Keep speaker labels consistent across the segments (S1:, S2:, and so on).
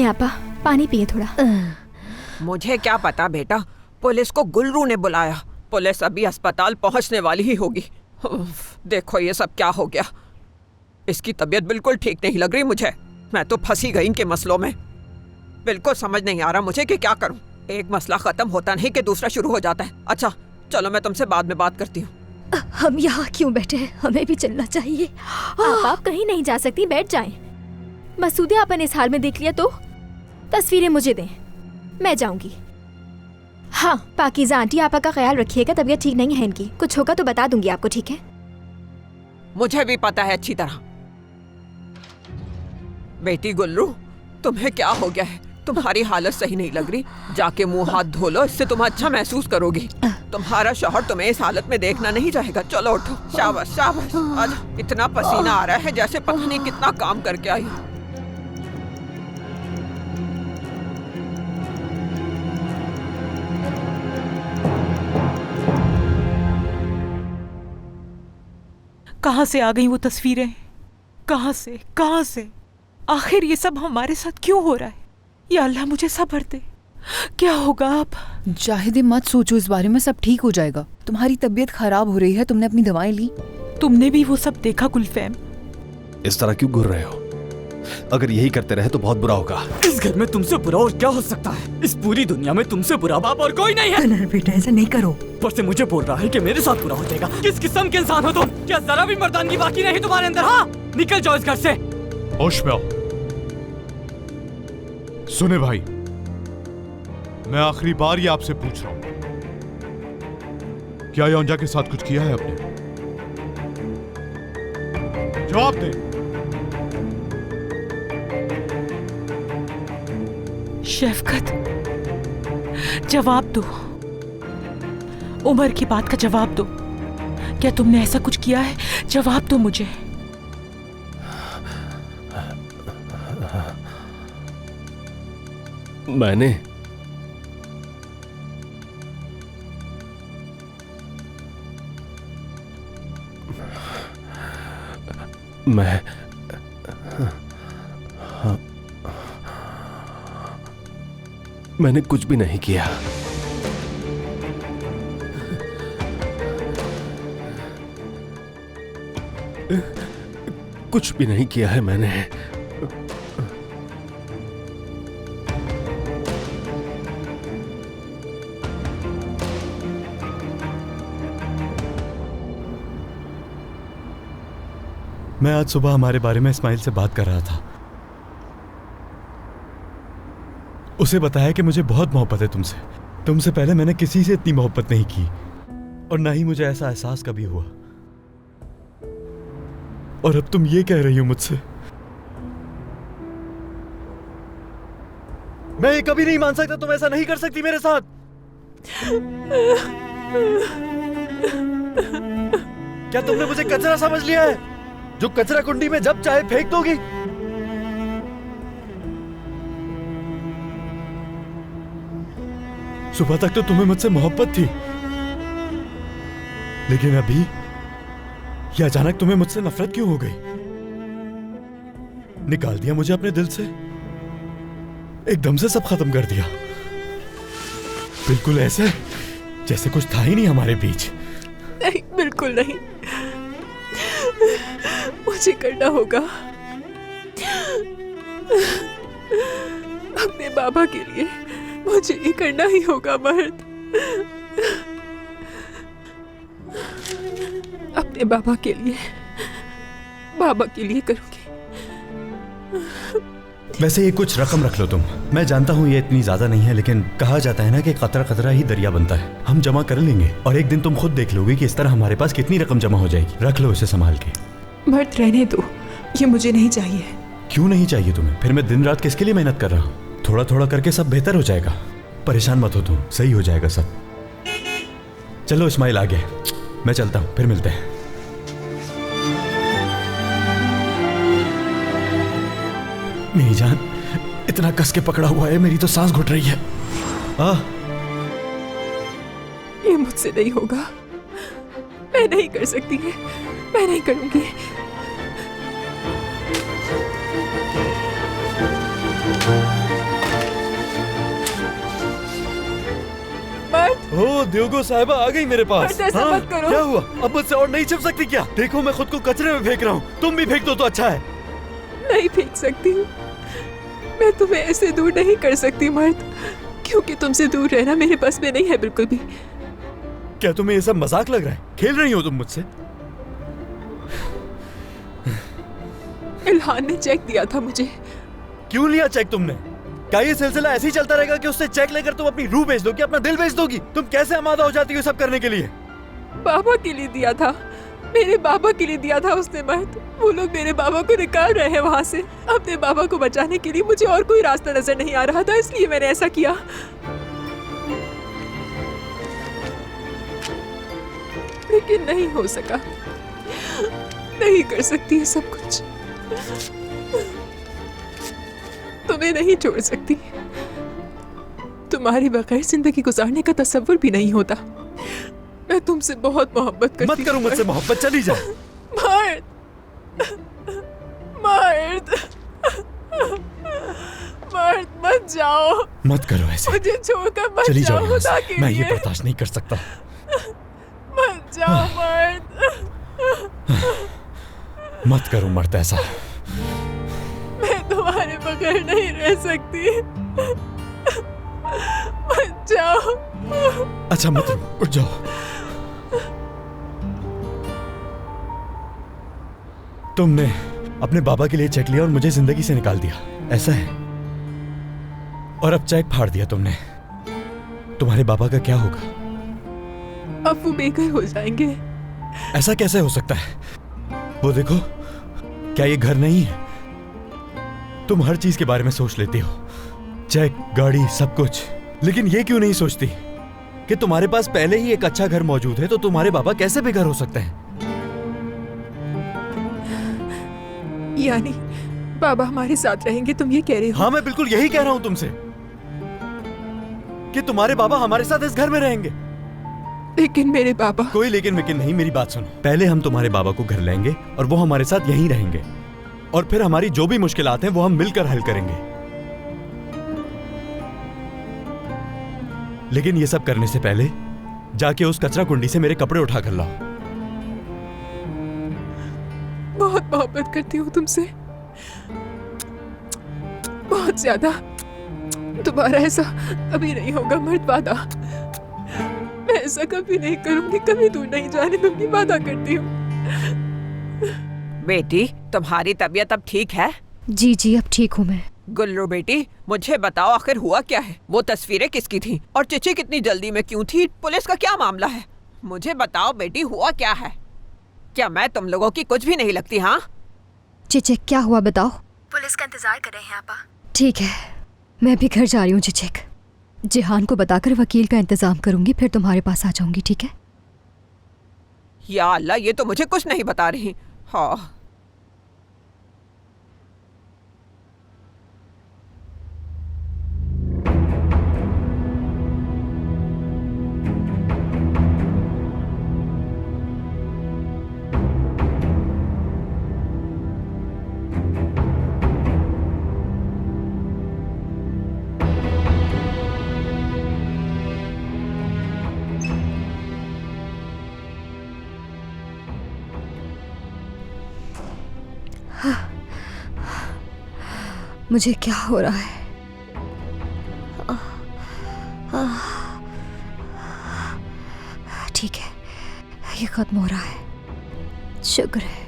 S1: लें आपा, पानी पिए थोड़ा।
S2: मुझे क्या पता बेटा, पुलिस को गुलरू ने बुलाया। पुलिस अभी अस्पताल पहुंचने वाली ही होगी। देखो ये सब क्या हो गया। इसकी तबीयत बिल्कुल ठीक नहीं लग रही मुझे। मैं तो फंसी गई इनके मसलों में। बिल्कुल समझ नहीं आ रहा मुझे कि क्या करूं। एक मसला खत्म होता नहीं कि दूसरा शुरू हो जाता है। अच्छा चलो, मैं तुमसे बाद में बात करती हूँ।
S3: हम यहाँ क्यों बैठे हैं? हमें भी चलना चाहिए।
S1: आप कहीं नहीं जा सकती, बैठ जाएं। मसूदे आपन इस हाल में देख लिया तो तस्वीरें मुझे दें, मैं जाऊंगी। हाँ पाकीज़ा आंटी, आपा का ख्याल रखिएगा, तबीयत ठीक नहीं है इनकी। कुछ होगा तो बता दूंगी आपको, ठीक है?
S2: मुझे भी पता है अच्छी तरह। बेटी गुल्लू, तुम्हें क्या हो गया है? तुम्हारी हालत सही नहीं लग रही। जाके मुंह हाथ धो लो, इससे तुम अच्छा महसूस करोगी। तुम्हारा शौहर तुम्हें इस हालत में देखना नहीं चाहेगा। चलो उठो, शाबाश शाबाश। आज इतना पसीना आ रहा है जैसे पता नहीं कितना काम करके आई हूँ।
S4: कहाँ से आ गई वो तस्वीरें? कहाँ से? आखिर ये सब हमारे साथ क्यों हो रहा है? या अल्लाह मुझे सब्र दे। क्या होगा अब?
S5: जाहिदे मत सोचो इस बारे में, सब ठीक हो जाएगा। तुम्हारी तबीयत खराब हो रही है, तुमने अपनी दवाएं ली?
S4: तुमने भी वो सब देखा गुलफैम?
S6: इस तरह क्यों घूर रहे हो? अगर यही करते रहे तो बहुत बुरा होगा।
S7: इस घर में तुमसे बुरा और क्या हो सकता है? इस पूरी दुनिया में तुमसे बुरा बाप और कोई नहीं है।
S8: बेटा ऐसा नहीं करो।
S7: पर से मुझे बोल रहा है कि मेरे साथ बुरा हो जाएगा। किस किस्म के इंसान हो तुम? क्या जरा भी मर्दानगी बाकी नहीं तुम्हारे अंदर? हाँ, निकल जाओ इस घर से।
S9: होश में आओ। सुने भाई, मैं आखिरी बार ये आपसे पूछ रहा हूं, क्या योंजा के साथ कुछ किया है आपने? जवाब दे।
S4: शफकत, जवाब दो। उमर की बात का जवाब दो। क्या तुमने ऐसा कुछ किया है? जवाब दो मुझे।
S6: मैंने मैंने कुछ भी नहीं किया। कुछ भी नहीं किया है मैंने।
S9: मैं आज सुबह हमारे बारे में इस्माइल से बात कर रहा था। उसे बताया कि मुझे बहुत मोहब्बत है तुमसे। तुमसे पहले मैंने किसी से इतनी मोहब्बत नहीं की और ना ही मुझे ऐसा एहसास कभी हुआ। और अब तुम ये कह रही हो मुझसे? मैं ये कभी नहीं मान सकता, तुम ऐसा नहीं कर सकती मेरे साथ। क्या तुमने मुझे कचरा समझ लिया है जो कचरा कुंडी में जब चाहे फेंक दोगी? सुबह तक तो तुम्हें मुझसे मोहब्बत थी, लेकिन अभी ये अचानक तुम्हें मुझसे नफरत क्यों हो गई? निकाल दिया मुझे अपने दिल से, एकदम से सब खत्म कर दिया। बिल्कुल ऐसे जैसे कुछ था ही नहीं हमारे बीच।
S4: नहीं, बिल्कुल नहीं। मुझे करना होगा अपने बाबा के लिए। मुझे ये करना ही होगा मर्द। अपने बाबा के लिए, बाबा के लिए करूंगी।
S9: वैसे ये कुछ रकम रख लो तुम। मैं जानता हूँ ये इतनी ज्यादा नहीं है, लेकिन कहा जाता है ना कि कतरा कतरा ही दरिया बनता है। हम जमा कर लेंगे और एक दिन तुम खुद देख लोगे कि इस तरह हमारे पास कितनी रकम जमा हो जाएगी। रख लो इसे संभाल के।
S4: मर्द रहने दो, ये मुझे नहीं चाहिए।
S9: क्यों नहीं चाहिए तुम्हें? फिर मैं दिन रात किसके लिए मेहनत कर रहा हूँ? थोड़ा थोड़ा करके सब बेहतर हो जाएगा। परेशान मत हो तुम, सही हो जाएगा सब। चलो इस्माइल आ गए, मैं चलता हूँ, फिर मिलते हैं। मेरी जान इतना कस के पकड़ा हुआ है, मेरी तो सांस घुट रही है।
S4: ये मुझसे नहीं होगा, मैं नहीं कर सकती है, मैं नहीं करूंगी।
S9: ओ द्योगो साहिबा आ गई मेरे पास।
S4: ऐसा मत करो।
S9: क्या हुआ? अब मुझसे और नहीं छिप सकती क्या? देखो मैं खुद को कचरे में फेंक रहा हूँ, तुम भी फेंक दो तो अच्छा है।
S4: नहीं फेंक सकती हूँ, मैं तुम्हें ऐसे दूर नहीं कर सकती मर्द, क्योंकि तुमसे दूर रहना मेरे बस में नहीं है बिल्कुल भी।
S9: क्या तुम्हें ये सब मजाक लग रहा है? खेल रही हो तुम मुझसे?
S4: इल्हान ने चेक दिया था मुझे।
S9: क्यों लिया चेक तुमने? क्या ये सिलसिला ऐसे ही चलता रहेगा कि उससे चेक लेकर तुम अपनी रूह बेच दोगी, अपना दिल बेच दोगी? तुम कैसे आमादा हो जाती हो सब करने के लिए?
S4: बाबा के लिए दिया था, मेरे बाबा के लिए दिया था उसने मर्द। वो लोग मेरे बाबा को निकाल रहे हैं वहाँ से। अपने बाबा को बचाने के लिए मुझे और कोई रास्ता नजर नहीं आ रहा था, इसलिए मैंने ऐसा किया। लेकिन नहीं हो सका, नहीं कर सकती है सब कुछ। तुम्हें नहीं छोड़ सकती, तुम्हारे बगैर जिंदगी गुजारने का तस्वुर भी नहीं होता। मैं तुमसे बहुत मोहब्बत करती हूँ।
S9: मत करो मुझसे मोहब्बत, चली जा।
S4: मर्द, मर्द, मर्द मत जाओ।
S9: मत करो ऐसे,
S4: मुझे छोड़कर मत
S9: चली जाओ
S4: जाओ
S9: यहाँ
S4: खुदा
S9: से।
S4: के
S9: मैं ये
S4: लिए।
S9: बर्दाश्त नहीं कर सकता।
S4: मत जाओ मर्द।
S9: मत करो मर्द ऐसा।
S4: मैं तुम्हारे बगैर नहीं रह सकती। मत जाओ।
S9: अच्छा मत रो, उठ जाओ। तुमने अपने बाबा के लिए चेक लिया और मुझे जिंदगी से निकाल दिया, ऐसा है? और अब चेक फाड़ दिया तुमने। तुम्हारे बाबा का क्या होगा?
S4: अब वो बेघर हो जाएंगे।
S9: ऐसा कैसे हो सकता है? वो देखो, क्या ये घर नहीं है? तुम हर चीज के बारे में सोच लेती हो, चेक, गाड़ी, सब कुछ। लेकिन ये क्यों नहीं सोचती कि तुम्हारे पास पहले ही एक अच्छा घर मौजूद है, तो तुम्हारे बाबा कैसे बेघर हो सकते हैं?
S4: यानी बाबा हमारे साथ रहेंगे, तुम ये कह रहे हो?
S9: हाँ, मैं बिल्कुल यही कह रहा हूं तुमसे कि तुम्हारे बाबा हमारे साथ इस घर में रहेंगे।
S4: लेकिन मेरे बाबा।
S9: कोई लेकिन विकिन नहीं, मेरी बात सुनो। पहले हम तुम्हारे बाबा को घर लेंगे और वो हमारे साथ यहीं रहेंगे, और फिर हमारी जो भी मुश्किलात हैं वो हम मिलकर हल करेंगे। लेकिन ये सब करने से पहले जाके उस कचरा कुंडी से मेरे कपड़े उठा कर लाओ।
S4: बहुत मोहब्बत करती हूँ तुमसे, बहुत ज्यादा। दोबारा ऐसा कभी नहीं होगा मर्द, वादा। मैं ऐसा कभी नहीं करूंगी, कभी दूर नहीं जाने दूंगी, वादा करती हूँ।
S2: बेटी, तुम्हारी तबीयत अब ठीक है?
S3: जी जी, अब ठीक हूँ मैं।
S2: गुल्लू बेटी, मुझे बताओ आखिर हुआ क्या है? वो तस्वीरें किसकी थी और चिची कितनी जल्दी में क्यों थी? पुलिस का क्या मामला है? मुझे बताओ बेटी, हुआ क्या है? क्या मैं तुम लोगों की कुछ भी नहीं लगती? हाँ,
S3: चिचिक, क्या हुआ बताओ।
S1: पुलिस का इंतजार कर रहे हैं आपा।
S3: ठीक है, मैं भी घर जा रही हूँ चिचिक। जिहान को बताकर वकील का इंतजाम करूंगी, फिर तुम्हारे पास आ जाऊंगी, ठीक है?
S2: या अल्लाह, ये तो मुझे कुछ नहीं बता रही। हाँ,
S3: मुझे क्या हो रहा है? ठीक है, ये खत्म हो रहा है, शुक्र है।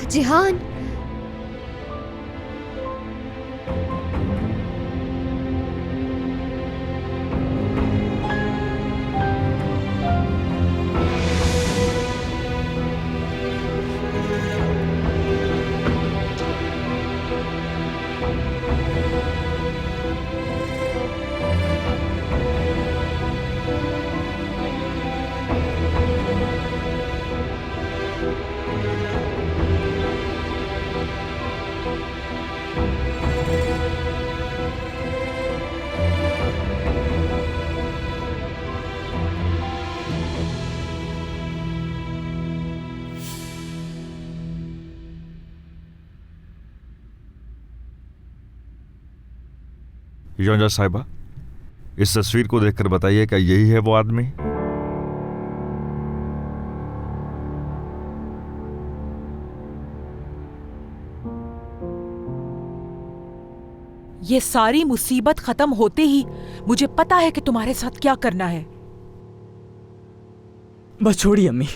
S3: जिहान,
S8: योंजा साहिबा, इस तस्वीर को देखकर बताइए क्या यही है वो आदमी?
S4: ये सारी मुसीबत खत्म होते ही मुझे पता है कि तुम्हारे साथ क्या करना है।
S7: बस छोड़िए अम्मी,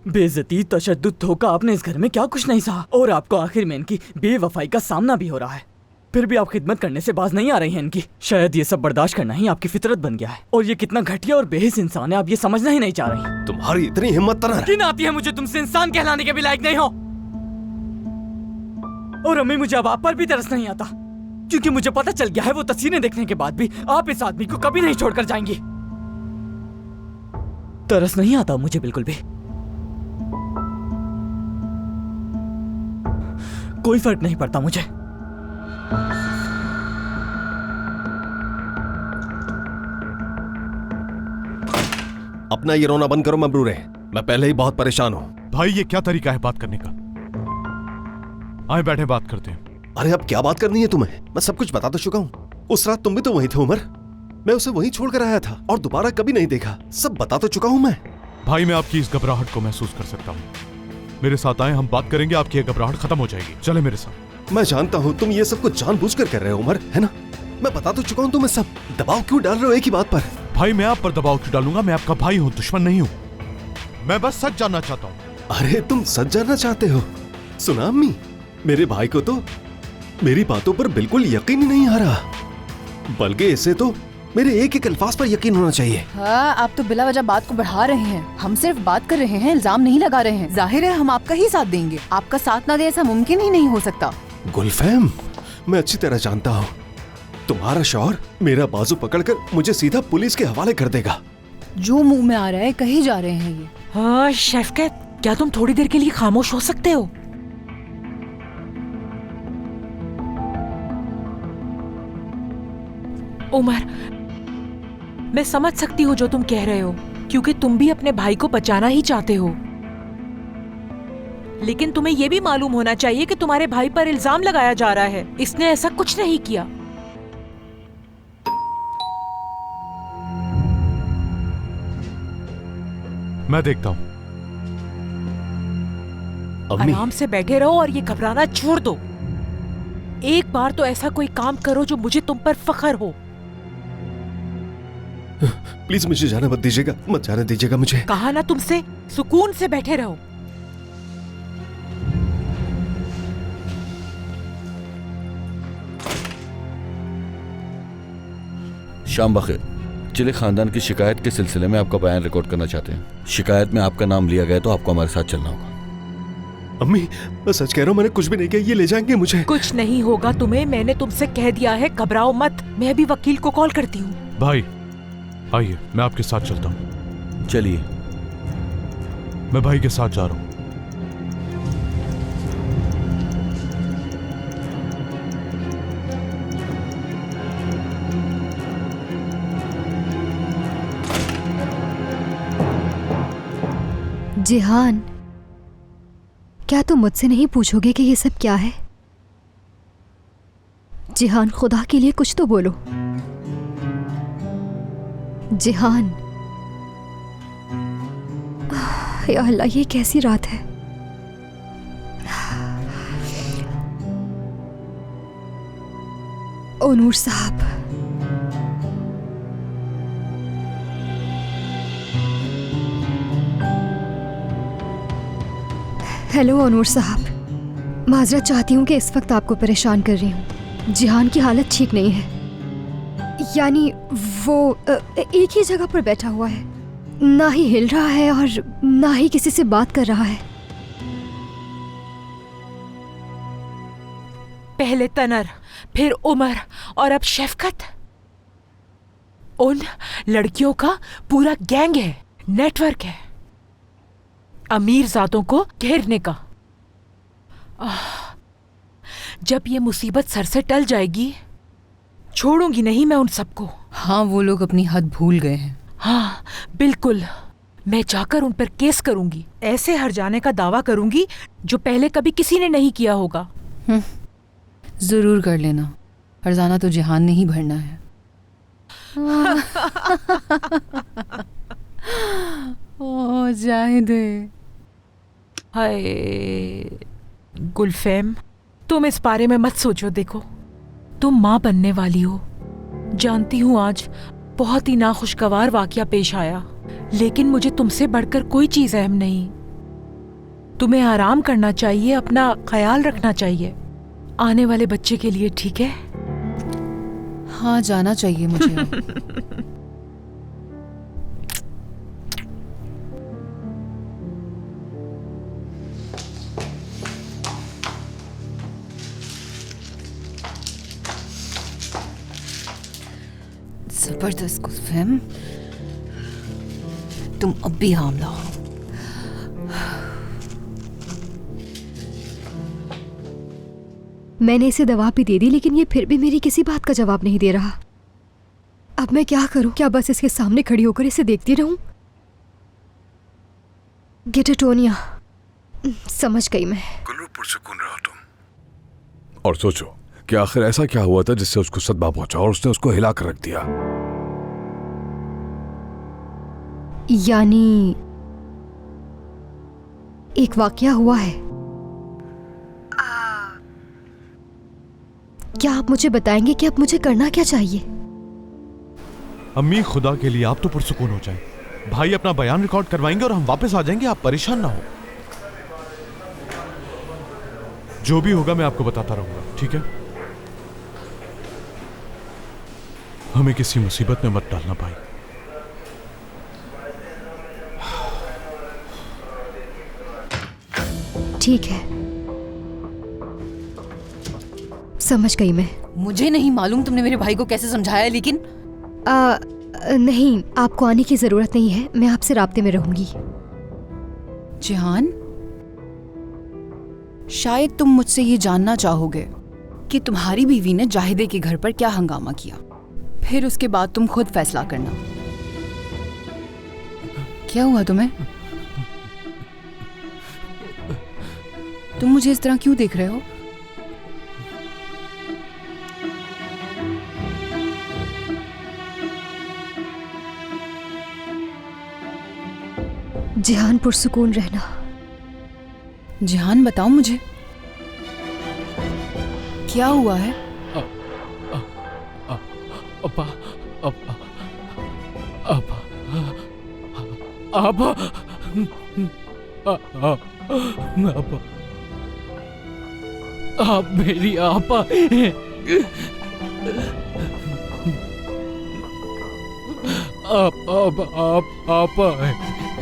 S7: बेइज्जती, तशद्दुद, धोखा आपने इस घर में क्या कुछ नहीं सहा, और आपको आखिर में इनकी बेवफाई का सामना भी हो रहा है। फिर भी आप खिदमत करने से बाज नहीं आ रही हैं इनकी। शायद ये सब बर्दाश्त करना ही आपकी फितरत बन गया है, और ये कितना घटिया और बेहिस इंसान है आप ये समझना ही नहीं चाह रही।
S6: तुम्हारी इतनी हिम्मत तरह
S7: घिन आती है मुझे, तुमसे इंसान कहलाने के भी लायक नहीं हो। और अम्मी, मुझे अब आप पर भी तरस नहीं आता, क्योंकि मुझे पता चल गया है वो तस्वीरें देखने के बाद भी आप इस आदमी को कभी नहीं छोड़कर जाएंगी। तरस नहीं आता मुझे बिल्कुल भी। कोई फर्क नहीं पड़ता मुझे।
S6: अपना ये रोना बंद करो मबरूर है, मैं पहले ही बहुत परेशान हूँ।
S9: भाई ये क्या तरीका है बात करने का? आए बैठे बात करते हैं।
S6: अरे अब क्या बात करनी है तुम्हें? मैं सब कुछ बता तो चुका हूँ। उस रात तुम भी तो वहीं थे उमर, मैं उसे वहीं छोड़कर आया था और दोबारा कभी नहीं देखा। सब बता तो चुका हूँ मैं।
S9: भाई मैं आपकी इस घबराहट को महसूस कर सकता हूँ। मेरे साथ आए, हम बात करेंगे, आपकी ये घबराहट खत्म हो जाएगी। चले मेरे साथ।
S6: मैं जानता हूँ तुम ये सब कुछ जानबूझकर कर रहे हो उमर, है ना? मैं बता तो चुका हूँ तुम्हें सब। दबाव क्यों डाल रहे हो एक ही बात पर?
S9: भाई मैं आप पर दबाव क्यों डालूंगा? मैं आपका भाई हूँ, दुश्मन नहीं हूँ। मैं बस सच जानना चाहता हूँ।
S6: अरे तुम सच जानना चाहते हो? सुना अम्मी, मेरे भाई को तो मेरी बातों पर बिल्कुल यकीन ही नहीं आ रहा, बल्कि इसे तो मेरे एक एक अल्फाज पर यकीन होना चाहिए।
S5: हाँ, आप तो बिला वजह बात को बढ़ा रहे हैं। हम सिर्फ बात कर रहे हैं, इल्जाम नहीं लगा रहे हैं। जाहिर है हम आपका ही साथ देंगे। आपका साथ ना दे ऐसा मुमकिन ही नहीं हो सकता।
S6: गुलफैम, मैं अच्छी तरह जानता हूँ तुम्हारा शौहर मेरा बाजू पकड़कर मुझे सीधा पुलिस के हवाले कर देगा।
S5: जो मुंह में आ रहा है कही जा रहे हैं ये।
S4: हाँ शफकत, क्या तुम थोड़ी देर के लिए खामोश हो सकते हो? उमर, मैं समझ सकती हूँ जो तुम कह रहे हो, क्योंकि तुम भी अपने भाई को बचाना ही चाहते हो। लेकिन तुम्हें यह भी मालूम होना चाहिए कि तुम्हारे भाई पर इल्जाम लगाया जा रहा है। इसने ऐसा कुछ नहीं किया।
S9: मैं देखता हूँ।
S4: आराम से बैठे रहो और ये घबराना छोड़ दो। एक बार तो ऐसा कोई काम करो जो मुझे तुम पर फख्र हो।
S6: प्लीज मुझे जाने मत दीजिएगा, मत जाने दीजिएगा मुझे।
S4: कहा ना तुमसे, सुकून से बैठे रहो।
S10: शाम बखैर। चिले खानदान की शिकायत के सिलसिले में आपका बयान रिकॉर्ड करना चाहते हैं। शिकायत में आपका नाम लिया गया तो आपको हमारे साथ चलना होगा।
S6: अम्मी, मैं सच कह रहा हूँ, मैंने कुछ भी नहीं किया। ये ले जाएंगे मुझे।
S4: कुछ नहीं होगा तुम्हें, मैंने तुमसे कह दिया है। घबराओ मत, मैं भी वकील को कॉल करती हूँ।
S9: भाई आइए, मैं आपके साथ चलता हूँ।
S10: चलिए।
S9: मैं भाई के साथ जा रहा हूँ।
S3: जिहान, क्या तुम मुझसे नहीं पूछोगे कि ये सब क्या है? जिहान, खुदा के लिए कुछ तो बोलो। जिहान, या अल्लाह, ये कैसी रात है? ओ नूर साहब, हेलो अनूर साहब, माजरत चाहती हूँ कि इस वक्त आपको परेशान कर रही हूँ। जिहान की हालत ठीक नहीं है, यानी वो एक ही जगह पर बैठा हुआ है, ना ही हिल रहा है और ना ही किसी से बात कर रहा है।
S4: पहले तनर, फिर उमर और अब शफकत। उन लड़कियों का पूरा गैंग है, नेटवर्क है अमीर ज़ातों को घेरने का। जब ये मुसीबत सर से टल जाएगी, छोड़ूंगी नहीं मैं उन सबको।
S5: हाँ, वो लोग अपनी हद भूल गए हैं।
S4: हाँ बिल्कुल, मैं जाकर उन पर केस करूंगी। ऐसे हर जाने का दावा करूंगी जो पहले कभी किसी ने नहीं किया होगा।
S5: जरूर कर लेना। फरजाना तो जिहान ने ही भरना है। ओ जाहिदे।
S4: हाय गुलफेम, तुम इस बारे में मत सोचो। देखो, तुम माँ बनने वाली हो। जानती हूँ आज बहुत ही नाखुशगवार वाकया पेश आया, लेकिन मुझे तुमसे बढ़कर कोई चीज अहम नहीं। तुम्हें आराम करना चाहिए, अपना ख्याल रखना चाहिए आने वाले बच्चे के लिए, ठीक है?
S5: हाँ, जाना चाहिए मुझे। जबरदस्त गुलफेम, तुम अब भी हामला हो।
S3: मैंने इसे दवा भी दे दी, लेकिन ये फिर भी मेरी किसी बात का जवाब नहीं दे रहा। अब मैं क्या करूं? क्या बस इसके सामने खड़ी होकर इसे देखती रहूं? गेट इट टोनिया, समझ गई मैं।
S11: गुलरू, पुरसुकून रहो तुम और सोचो कि आखिर ऐसा क्या हुआ था जिससे उसको सदमा पहुंचा और उसने उसको हिला कर रख दिया।
S3: यानी एक वाकया हुआ है। क्या आप मुझे बताएंगे कि अब मुझे करना क्या चाहिए?
S6: अम्मी, खुदा के लिए आप तो पुरसुकून हो जाए। भाई अपना बयान रिकॉर्ड करवाएंगे और हम वापस आ जाएंगे। आप परेशान ना हो। जो भी होगा मैं आपको बताता रहूंगा, ठीक है? हमें किसी मुसीबत में मत डालना भाई।
S3: ठीक है, समझ गई मैं।
S5: मुझे नहीं मालूम तुमने मेरे भाई को कैसे समझाया, लेकिन
S3: नहीं, आपको आने की जरूरत नहीं है। मैं आपसे राब्ते में रहूंगी।
S5: जिहान, शायद तुम मुझसे ये जानना चाहोगे कि तुम्हारी बीवी ने जाहिदे के घर पर क्या हंगामा किया। फिर उसके बाद तुम खुद फैसला करना। क्या हुआ तुम्हें? तुम मुझे इस तरह क्यों देख रहे हो?
S3: जिहान, पुरसुकून रहना।
S5: जिहान, बताओ मुझे क्या हुआ है?
S7: अपा, अपा, अपा, अपा, अपा, आप मेरी आपा हैं। आप आपा हैं।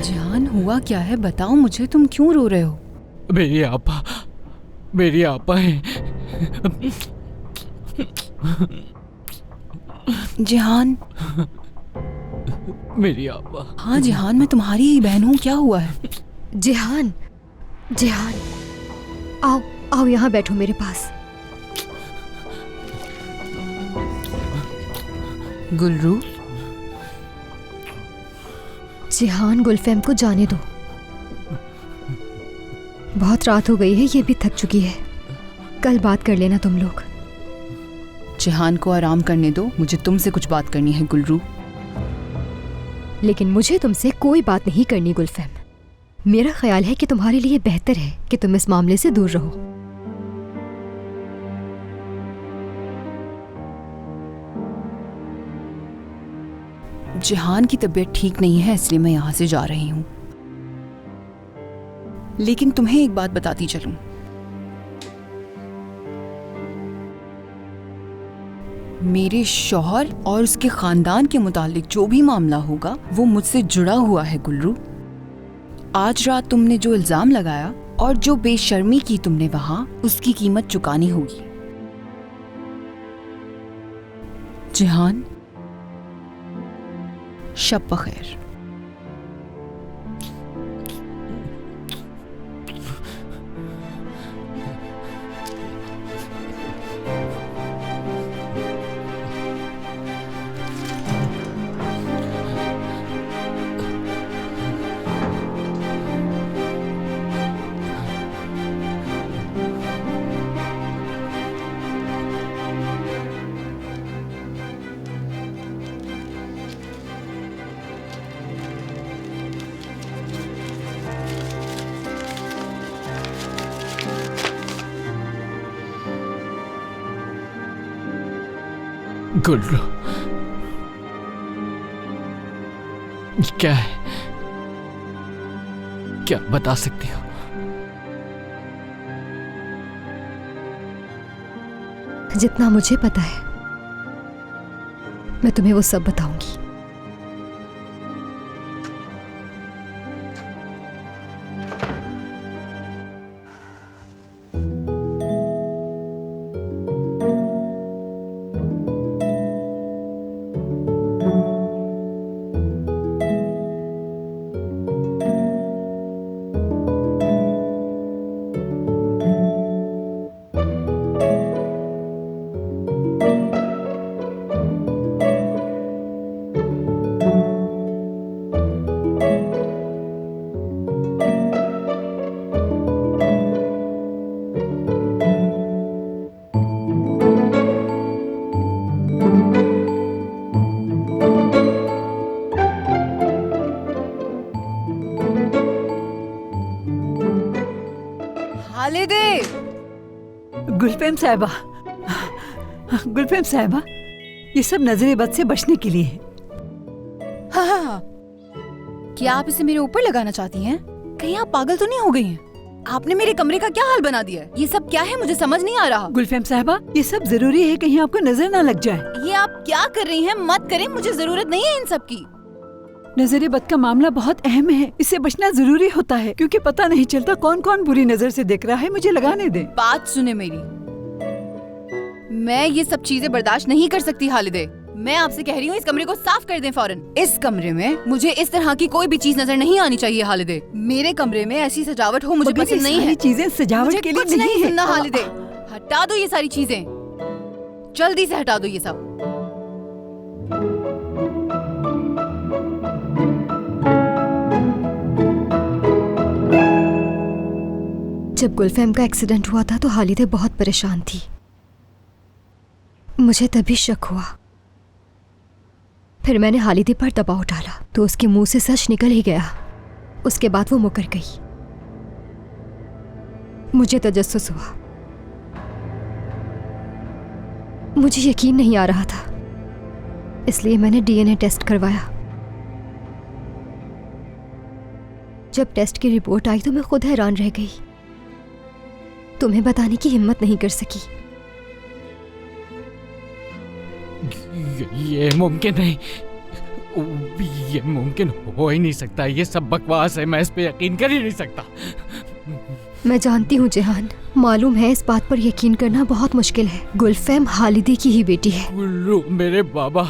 S5: जिहान, हुआ क्या है? बताओ मुझे, तुम क्यों रो रहे हो?
S7: मेरी आपा हैं।
S5: जिहान,
S7: मेरी आपा।
S5: हाँ जिहान, मैं तुम्हारी ही बहन हूँ। क्या हुआ है?
S3: जिहान, जिहान, आओ आओ, यहाँ बैठो मेरे पास।
S5: गुलरू,
S3: जिहान, गुलफेम को जाने दो। बहुत रात हो गई है, ये भी थक चुकी है। कल बात कर लेना तुम लोग।
S5: जिहान को आराम करने दो, मुझे तुमसे कुछ बात करनी है गुलरू।
S3: लेकिन मुझे तुमसे कोई बात नहीं करनी गुलफेम। मेरा ख्याल है कि तुम्हारे लिए बेहतर है कि तुम इस मामले से दूर रहो।
S5: जिहान की तबीयत ठीक नहीं है, इसलिए मैं यहाँ से जा रही हूँ। लेकिन तुम्हें एक बात बताती चलूं। मेरे शौहर और उसके खानदान के मुतालिक जो भी मामला होगा वो मुझसे जुड़ा हुआ है गुलरू। आज रात तुमने जो इल्जाम लगाया और जो बेशर्मी की तुमने वहां, उसकी कीमत चुकानी होगी। जिहान, शब बखैर।
S7: गुल्लू, क्या है? क्या बता सकती हो?
S3: जितना मुझे पता है मैं तुम्हें वो सब बताऊंगी।
S12: गुलफेम साहिबा, गुलफेम साहिबा, ये सब नजरे बद से बचने के लिए है।
S5: हाँ। क्या आप इसे मेरे ऊपर लगाना चाहती हैं? कहीं आप पागल तो नहीं हो गई हैं? आपने मेरे कमरे का क्या हाल बना दिया है? ये सब क्या है, मुझे समझ नहीं आ रहा।
S12: गुलफेम साहिबा, ये सब जरूरी है, कहीं आपको नजर ना लग जाए।
S5: ये आप क्या कर रही हैं? मत करें, मुझे जरूरत नहीं है इन सब की।
S12: नजरे बद का मामला बहुत अहम है, इससे बचना जरूरी होता है क्योंकि पता नहीं चलता कौन कौन बुरी नजर से देख रहा है। मुझे लगाने दे।
S5: बात सुने मेरी, मैं ये सब चीजें बर्दाश्त नहीं कर सकती हालिदे। मैं आपसे कह रही हूँ इस कमरे को साफ कर दें फौरन। इस कमरे में मुझे इस तरह की कोई भी चीज नजर नहीं आनी चाहिए हालिदे। मेरे कमरे में ऐसी सजावट हो मुझे पसंद नहीं है।
S12: चीजें सजावट के लिए
S5: कुछ नहीं सुनना हालिदे। हटा दो ये सारी चीजें, जल्दी से हटा दो ये सब।
S3: जब गुलफेम का एक्सीडेंट हुआ था तो हालिदे बहुत परेशान थी। मुझे तभी शक हुआ। फिर मैंने हालिदे पर दबाव डाला तो उसके मुंह से सच निकल ही गया। उसके बाद वो मुकर गई। मुझे तजस्सुस हुआ। मुझे यकीन नहीं आ रहा था, इसलिए मैंने डीएनए टेस्ट करवाया। जब टेस्ट की रिपोर्ट आई तो मैं खुद हैरान रह गई। तुम्हें बताने की हिम्मत नहीं कर सकी।
S7: ये मुमकिन नहीं, ये मुमकिन हो ही नहीं सकता। ये सब बकवास है, मैं इस पे यकीन कर ही नहीं सकता।
S3: मैं जानती हूँ जिहान, मालूम है इस बात पर यकीन करना बहुत मुश्किल है। गुलफेम हालिदे की ही बेटी है।
S7: गुल्लू, मेरे बाबा,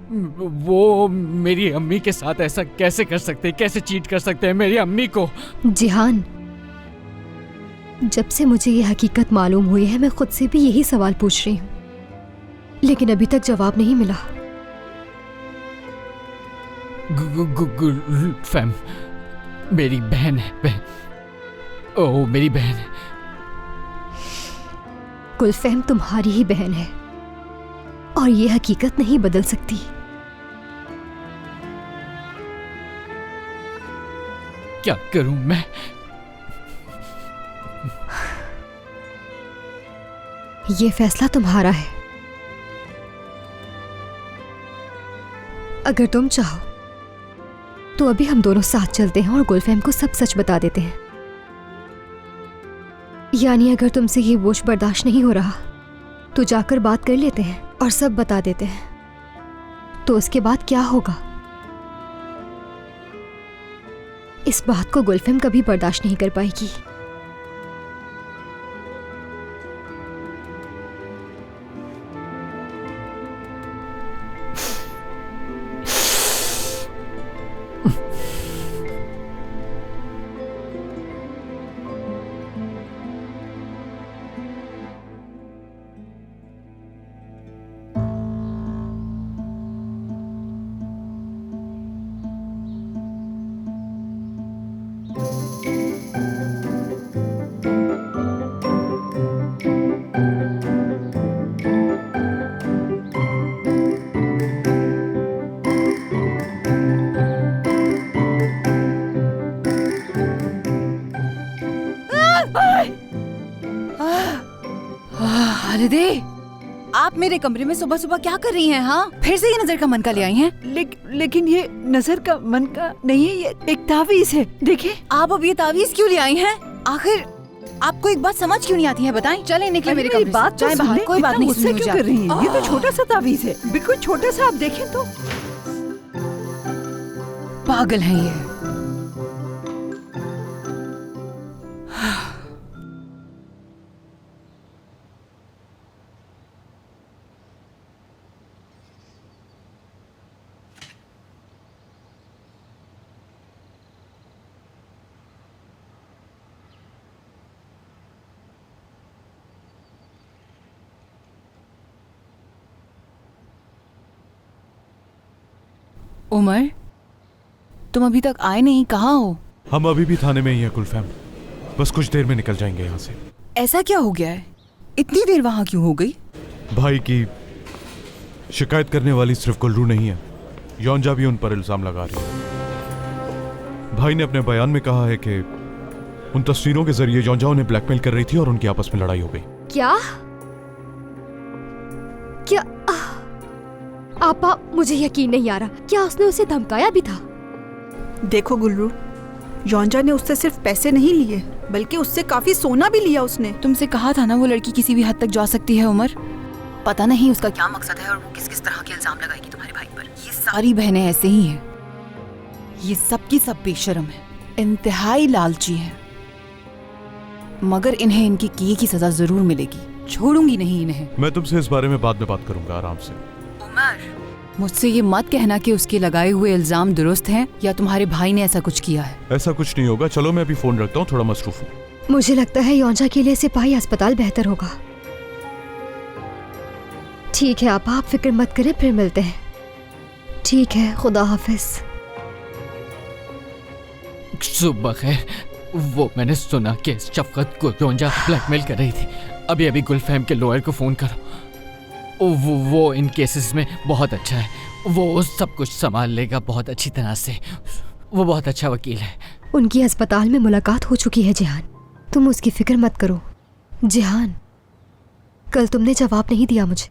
S7: वो मेरी अम्मी के साथ ऐसा कैसे कर सकते, कैसे चीट कर सकते हैं मेरी अम्मी को?
S3: जिहान, जब से मुझे ये हकीकत मालूम हुई है मैं खुद से भी यही सवाल पूछ रही हूँ, लेकिन अभी तक जवाब नहीं मिला।
S7: गुलफेम मेरी बहन है, बहन। ओह, मेरी बहन है।
S3: गुलफेम तुम्हारी ही बहन है और ये हकीकत नहीं बदल सकती।
S7: क्या करूं मैं?
S3: ये फैसला तुम्हारा है। अगर तुम चाहो तो अभी हम दोनों साथ चलते हैं और गुलफेम को सब सच बता देते हैं। यानी अगर तुमसे ये बोझ बर्दाश्त नहीं हो रहा तो जाकर बात कर लेते हैं और सब बता देते हैं। तो उसके बाद क्या होगा? इस बात को गुलफेम कभी बर्दाश्त नहीं कर पाएगी।
S5: आप मेरे कमरे में सुबह सुबह क्या कर रही हैं? हाँ, फिर से ये नजर का मन का ले आई हैं?
S12: लेकिन ये नजर का मन का नहीं है, ये एक तावीज है। देखिए
S5: आप अब ये तावीज क्यों ले आई हैं? आखिर आपको एक बात समझ क्यों नहीं आती है? बताएं। चले निकले मेरे कमरे से।
S12: बात
S5: जाएं बाहर, कोई बात नहीं।
S12: गुस्सा क्यों कर रही है? ये तो छोटा सा तावीज है, बिल्कुल छोटा सा। आप देखें तो
S5: पागल है ये। उमर, तुम अभी तक आए नहीं, कहाँ हो?
S11: हम अभी भी थाने में ही हैं गुलफैम, बस कुछ देर में निकल जाएंगे यहाँ से।
S5: ऐसा क्या हो गया है? इतनी देर वहाँ क्यों हो गई?
S11: भाई की शिकायत करने वाली सिर्फ गुलरू नहीं है, योंजा भी उन पर इल्जाम लगा रही है। भाई ने अपने बयान में कहा है कि उन तस्वीरों के जरिए योंजा उन्हें ब्लैकमेल कर रही थी और उनकी आपस में लड़ाई हो गई।
S3: क्या? आपा, मुझे यकीन नहीं आ रहा। क्या उसने उसे धमकाया भी था?
S13: देखो गुलरू, योंजा ने उससे सिर्फ पैसे नहीं लिए, बल्कि उससे काफी सोना भी लिया उसने।
S5: तुमसे कहा था ना वो लड़की किसी भी हद तक जा सकती है उमर। पता नहीं उसका क्या मकसद है और वो किस किस तरह के इल्जाम लगाएगी तुम्हारे भाई पर। ये सारी बहनें ऐसे ही हैं। ये सब की सब बेशर्म है, इंतहाई लालची है, मगर इन्हें इनकी किए की सजा जरूर मिलेगी। छोड़ूंगी नहीं इन्हें।
S11: मैं तुमसे इस बारे में बाद में बात करूंगा, आराम से।
S5: मुझसे ये मत कहना कि उसके लगाए हुए इल्जाम दुरुस्त हैं या तुम्हारे भाई ने ऐसा कुछ किया है।
S11: ऐसा कुछ नहीं होगा। चलो मैं अभी फोन रखता हूँ, थोड़ा मसरूफ हूँ।
S3: मुझे लगता है योंजा के लिए सिपाही अस्पताल बेहतर होगा। ठीक है आप फिक्र मत करें, फिर मिलते हैं। ठीक है, खुदा हाफिज।
S7: सुबह खैर। वो मैंने सुना कि शफकत को योंजा ब्लैकमेल कर रही थी। अभी अभी गुलफैम के लॉयर को फोन करो। वो इन केसेस में बहुत अच्छा है, वो सब कुछ संभाल लेगा बहुत अच्छी तरह से। वो बहुत अच्छा वकील है।
S3: उनकी अस्पताल में मुलाकात हो चुकी है जिहान, तुम उसकी फिक्र मत करो। जिहान, कल तुमने जवाब नहीं दिया मुझे।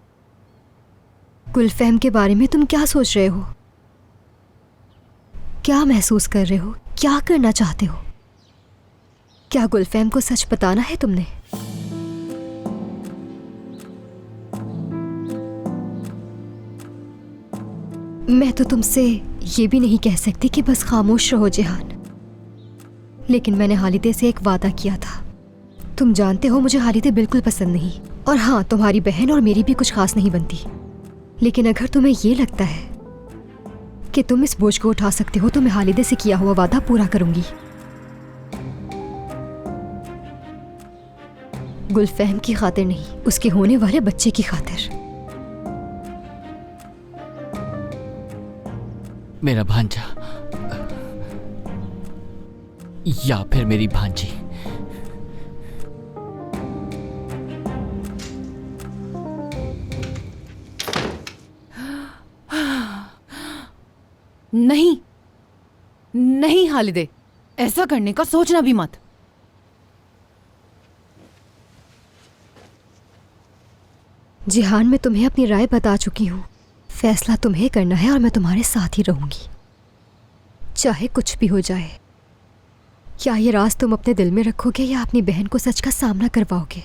S3: गुलफैम के बारे में तुम क्या सोच रहे हो? क्या महसूस कर रहे हो? क्या करना चाहते हो? क्या गुलफैम को सच बताना है तुमने? मैं तो तुमसे ये भी नहीं कह सकती कि बस खामोश रहो जिहान, लेकिन मैंने हालिदे से एक वादा किया था। तुम जानते हो मुझे हालिदे बिल्कुल पसंद नहीं, और हाँ, तुम्हारी बहन और मेरी भी कुछ खास नहीं बनती। लेकिन अगर तुम्हें ये लगता है कि तुम इस बोझ को उठा सकते हो तो मैं हालिदे से किया हुआ वादा पूरा करूंगी। गुलफैम की खातिर नहीं, उसके होने वाले बच्चे की खातिर।
S7: मेरा भांजा या फिर मेरी भांजी।
S5: नहीं नहीं हालिदे, ऐसा करने का सोचना भी मत।
S3: जिहान, मैं तुम्हें अपनी राय बता चुकी हूँ। फैसला तुम्हें करना है और मैं तुम्हारे साथ ही रहूंगी, चाहे कुछ भी हो जाए। क्या ये राज तुम अपने दिल में रखोगे या अपनी बहन को सच का सामना करवाओगे?